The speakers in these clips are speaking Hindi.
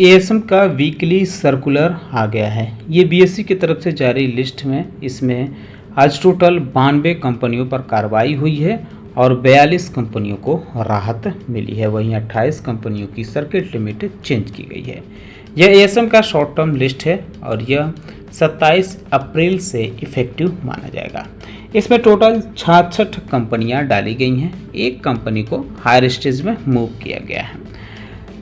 एएसएम का वीकली सर्कुलर आ गया है। ये बीएसई की तरफ से जारी लिस्ट में इसमें आज टोटल 92 कंपनियों पर कार्रवाई हुई है और 42 कंपनियों को राहत मिली है। वहीं 28 कंपनियों की सर्किट लिमिट चेंज की गई है। यह एएसएम का शॉर्ट टर्म लिस्ट है और यह 27 अप्रैल से इफेक्टिव माना जाएगा। इसमें टोटल 66 कंपनियां डाली गई हैं। एक कंपनी को हायर स्टेज में मूव किया गया है।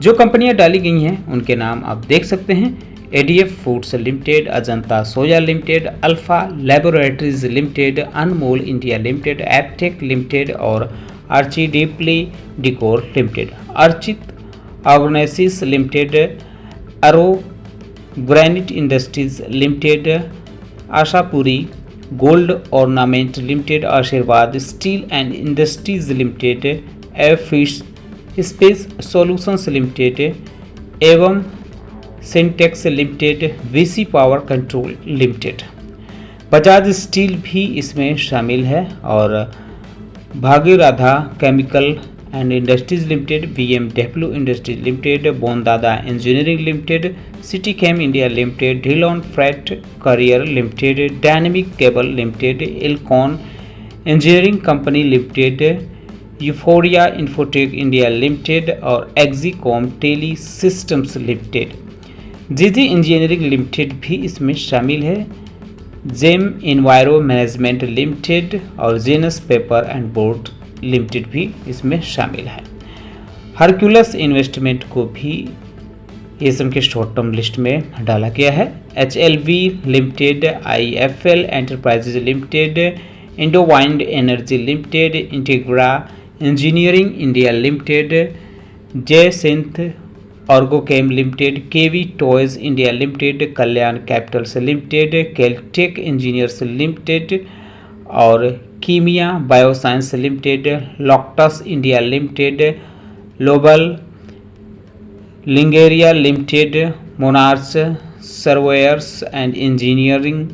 जो कंपनियां डाली गई हैं उनके नाम आप देख सकते हैं। ADF foods limited, Ajanta soya limited, alpha laboratories limited, Anmol India limited, Aptech limited और Archidply decor limited, Archit Organosys limited, Aro granite industries limited, Ashapuri gold ornament limited, Ashirwad steel and industries limited, airfish space solutions limited एवं Sintex limited, VC power control limited. Bajaj steel भी इसमें शामिल है और Bhagiradha chemical and industries limited, BMW industries limited, Bondada engineering limited, city chem India limited, Dhillon freight carrier limited, dynamic cable limited, Elcon engineering company limited, Euphoria Infotech India limited और Exicom tele systems limited. GG engineering limited भी इसमें शामिल है। जेम इन्वायरो मैनेजमेंट लिमिटेड और Genus paper and board limited भी इसमें शामिल है। हरक्यूलस इन्वेस्टमेंट को भी एएसएम के शॉर्ट टर्म लिस्ट में डाला गया है। HLV limited, IFL enterprises limited, Indowind energy limited, Integra engineering India limited, Jaysynth Orgochem limited, KV toys India limited, Kalyan capitals limited, Caltech engineers limited और Kimia biosciences limited, Loktus India limited, lovable lingerie limited, monarch surveyors and engineering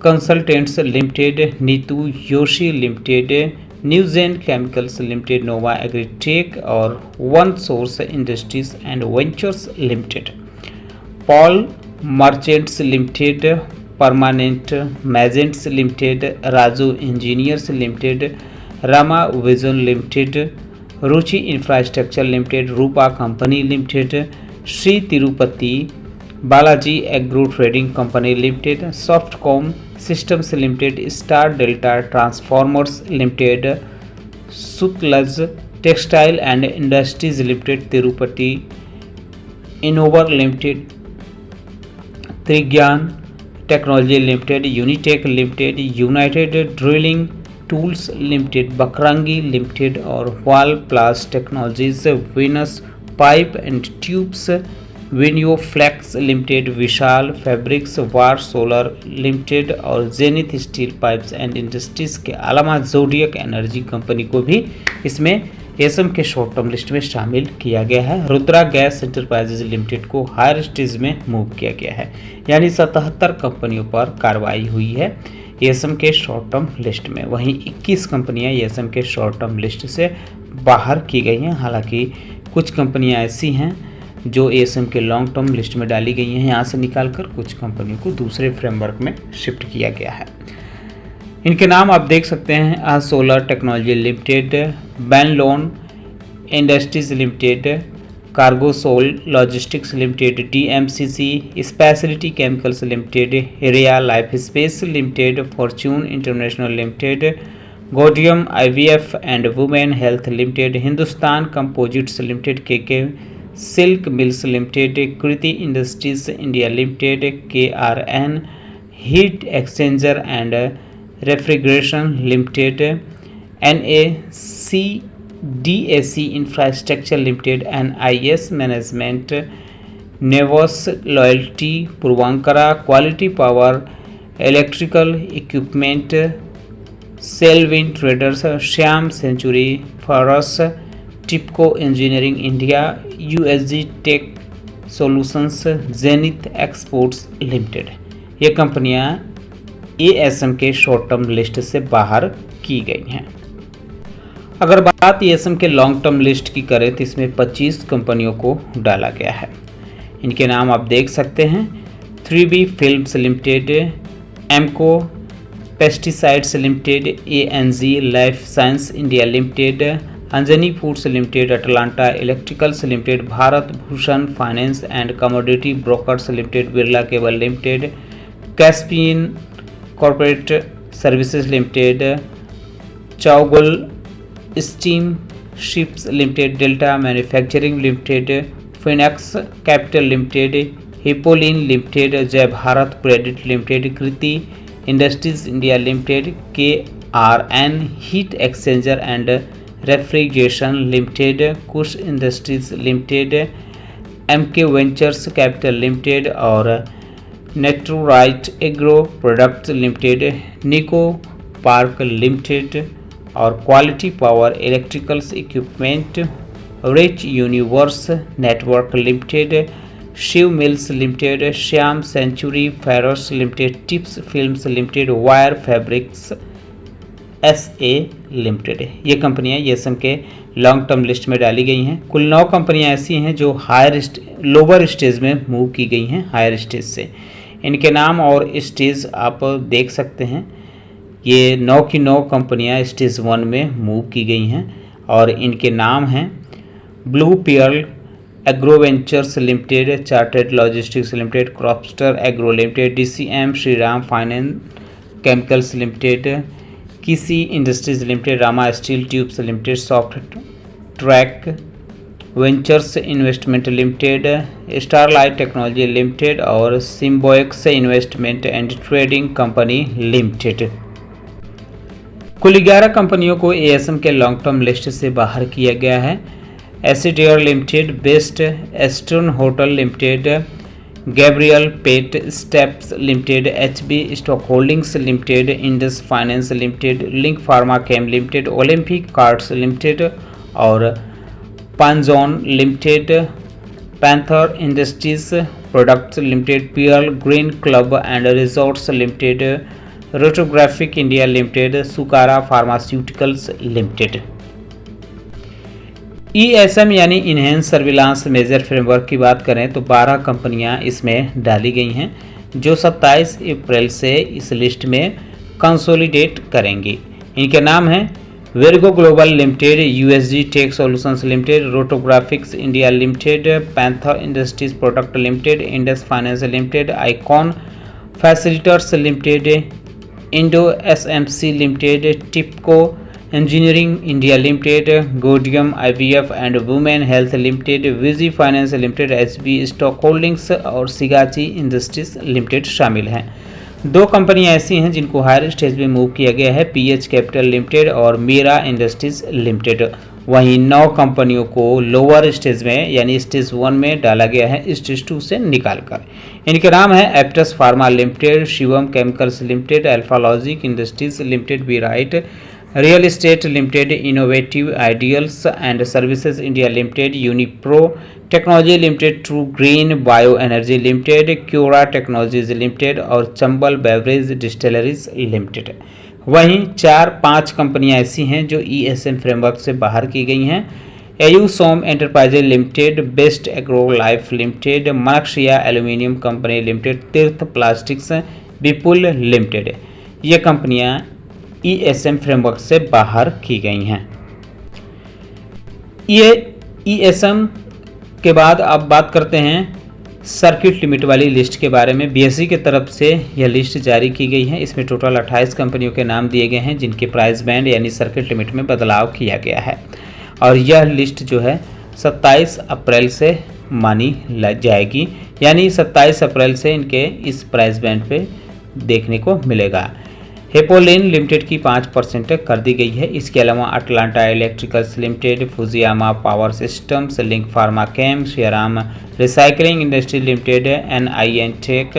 consultants limited, Neetu Yoshi limited, Newgen chemicals limited, Nova agritech और one source industries and ventures limited, Paul merchants limited, permanent magnets limited, Raju engineers limited, Rama vision limited, Ruchi infrastructure limited, Rupa company limited, Shri Tirupati Balaji agro trading company limited, Softcom systems limited, star delta transformers limited, Sutlej textile and industries limited, Tirupati इनोवर limited, Trigyan technology limited, Unitech limited, united drilling tools limited, Vakrangee limited और वाल प्लास technologies, Venus pipe and tubes, Vinyoflex limited, Vishal fabrics, Waaree solar limited और Zenith steel pipes and industries के अलावा जोडियक एनर्जी कंपनी को भी इसमें एएसएम के शॉर्ट टर्म लिस्ट में शामिल किया गया है। रुद्रा गैस एंटरप्राइजेज लिमिटेड को हायर स्टेज में मूव किया गया है। यानी 77 कंपनियों पर कार्रवाई हुई है एएसएम के शॉर्ट टर्म लिस्ट में। वहीं 21 कंपनियां एएसएम के शॉर्ट टर्म लिस्ट से बाहर की गई हैं। हालांकि कुछ कंपनियां ऐसी हैं जो एएसएम के लॉन्ग टर्म लिस्ट में डाली गई हैं, यहाँ से निकालकर कुछ कंपनियों को दूसरे फ्रेमवर्क में शिफ्ट किया गया है। इनके नाम आप देख सकते हैं। सोलर टेक्नोलॉजी लिमिटेड, बैनलोन industries limited, Cargosol logistics limited, DMCC speciality chemicals limited, हेरिया life space limited, fortune international limited, Gaudium IVF and women health limited, Hindustan composites limited, KK silk mills limited, Kriti industries India limited, KRN heat exchanger and refrigeration limited, NACDAC infrastructure limited, NIS management, नेवस loyalty, Purvankara quality power electrical equipment, Selvin traders, Shyam century ferrous, Tipco engineering India, USG tech solutions, zenith exports limited. ये कंपनियां एएसएम के शॉर्ट टर्म लिस्ट से बाहर की गई हैं। अगर बात एएसएम के लॉन्ग टर्म लिस्ट की करें तो इसमें 25 कंपनियों को डाला गया है। इनके नाम आप देख सकते हैं। 3B films limited, Amco pesticides limited, ANZ life science India limited, Anjani foods limited, Atlanta electricals limited, Bharat Bhushan finance and commodity brokers limited, Birla cable limited, Caspian corporate services limited, Chowgule steam ships limited, delta manufacturing limited, फिनक्स capital limited, Hipolin limited, Jai Bharat credit limited, Kriti industries India limited, KRN heat exchanger and refrigeration limited, Kush industries limited, MK ventures capital limited और नेट्रोराइट agro products limited, Nicco park limited और quality power electricals equipment, rich universe network limited, Shiv mills limited, Shyam century ferrous limited, tips films limited, wire fabrics SA limited. ये कंपनियां ESM के लॉन्ग टर्म लिस्ट में डाली गई हैं। कुल 9 कंपनियां ऐसी हैं जो लोअर स्टेज में मूव की गई हैं हायर स्टेज से। इनके नाम और स्टेज आप देख सकते हैं। ये 9 की 9 कंपनियां स्टेज 1 में मूव की गई हैं और इनके नाम हैं blue pearl agro ventures limited, chartered logistics limited, Cropster agro limited, DCM Shriram finance chemicals limited, किसी industries limited, Rama steel tubes limited, soft track ventures investment limited, Starlite technology limited और Symbiox investment and trading company limited. कुल 11 कंपनियों को ASM के लॉन्ग टर्म लिस्ट से बाहर किया गया है। Acid air limited, best eastern hotel limited, Gabriel pet straps limited, HB stock holdings limited, Indus finance limited, link pharma chem limited, Olympic cards limited और Panjon limited, panther industries products limited, pearl green club and resorts limited, Rotographic India limited, सुकारा फार्मास्यूटिकल्स लिमिटेड। ESM यानी इन्हेंस सर्विलांस मेजर फ्रेमवर्क की बात करें तो 12 कंपनियां इसमें डाली गई हैं जो 27 अप्रैल से इस लिस्ट में कंसोलिडेट करेंगी। इनके नाम हैं Vergo global limited, USG tech solutions limited, Rotographics India limited, panther industries product limited, Indus finance limited, icon facilitators limited, Indo SMC limited, Tipco engineering India limited, Gaudium IVF and women health limited, विजी finance limited, HB stock holdings और सिगाची इंडस्ट्रीज लिमिटेड शामिल हैं। 2 कंपनियां ऐसी हैं जिनको हायर स्टेज में मूव किया गया है, PH कैपिटल लिमिटेड और मीरा इंडस्ट्रीज लिमिटेड। वहीं 9 कंपनियों को लोअर स्टेज में यानी स्टेज 1 में डाला गया है स्टेज 2 से निकालकर। इनके नाम है Aptus pharma limited, Shivam chemicals limited, Alfalogic industries limited, B right real estate limited, innovative ideals and services India limited, Unipro technology limited, true green bio energy limited, Cura technologies limited और चंबल बेवरेज डिस्टिलरीज लिमिटेड। वहीं 4-5 कंपनियां ऐसी हैं जो ESM फ्रेमवर्क से बाहर की गई हैं, AU Som enterprises limited, best agro life limited, Manaksia aluminium company limited, Tirth plastics, Vipul limited. ये कंपनियां ESM फ्रेमवर्क से बाहर की गई हैं। ये ESM के बाद अब बात करते हैं सर्किट लिमिट वाली लिस्ट के बारे में। BSE की तरफ से यह लिस्ट जारी की गई है। इसमें टोटल 28 कंपनियों के नाम दिए गए हैं जिनके प्राइस बैंड यानी सर्किट लिमिट में बदलाव किया गया है और यह लिस्ट जो है 27 अप्रैल से मानी जाएगी, यानी 27 अप्रैल से इनके इस प्राइस बैंड पे देखने को मिलेगा। हेपोलिन लिमिटेड की 5% कर दी गई है। इसके अलावा Atlanta electricals limited, Fujiyama power systems, link pharma chem, Shriram recycling industry limited, NIN tech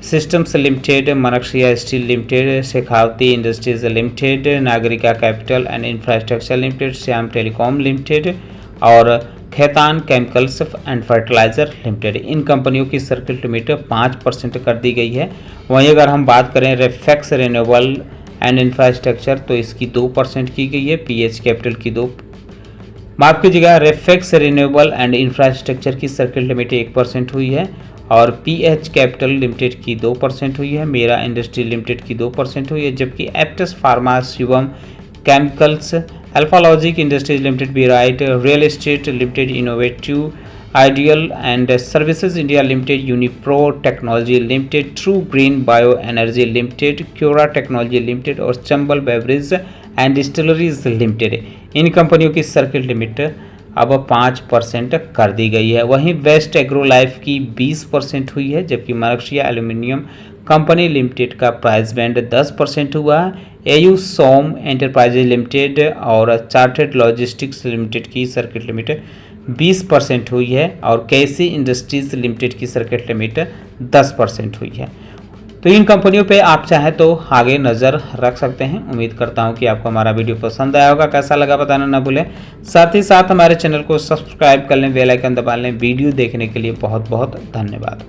systems limited, Manaksia steel limited, Shekhawati industries limited, Nagarika capital and infrastructure limited, Shyam telecom limited और Khaitan chemicals and fertiliser limited. इन कंपनियों की सर्किट लिमिट 5% कर दी गई है। वहीं अगर हम बात करें रेफेक्स रिन्यूएबल एंड इंफ्रास्ट्रक्चर तो इसकी 2% की गई है, PH कैपिटल की माफ कीजिएगा, रेफेक्स रिन्यूएबल एंड इंफ्रास्ट्रक्चर की सर्किट लिमिटेड 1% हुई है और पीएच कैपिटल लिमिटेड की 2% हुई है, मेरा इंडस्ट्री लिमिटेड की 2% हुई है, जबकि Aptus pharma, Shivam chemicals, Alfalogic industries limited, B right real estate limited, innovative ideal and services India limited, Unipro technology limited, true green bio energy limited, Cura technology limited और Chambal beverage and distilleries limited, इन कंपनियों की सर्किट लिमिट अब 5% कर दी गई है। वहीं वेस्ट एग्रो लाइफ की 20% हुई है, जबकि मरक्सिया एल्यूमिनियम कंपनी लिमिटेड का प्राइस बैंड 10% हुआ है। एयू सोम एंटरप्राइजेज लिमिटेड और चार्टेड लॉजिस्टिक्स लिमिटेड की सर्किट लिमिट 20% हुई है और कैसी इंडस्ट्रीज लिमिटेड की सर्किट लिमिट 10% हुई है। तो इन कंपनियों पे आप चाहें तो आगे नज़र रख सकते हैं। उम्मीद करता हूं कि आपको हमारा वीडियो पसंद आया होगा, कैसा लगा बताना ना भूलें। साथ ही साथ हमारे चैनल को सब्सक्राइब कर लें, बेल आइकन दबा लें। वीडियो देखने के लिए बहुत बहुत धन्यवाद।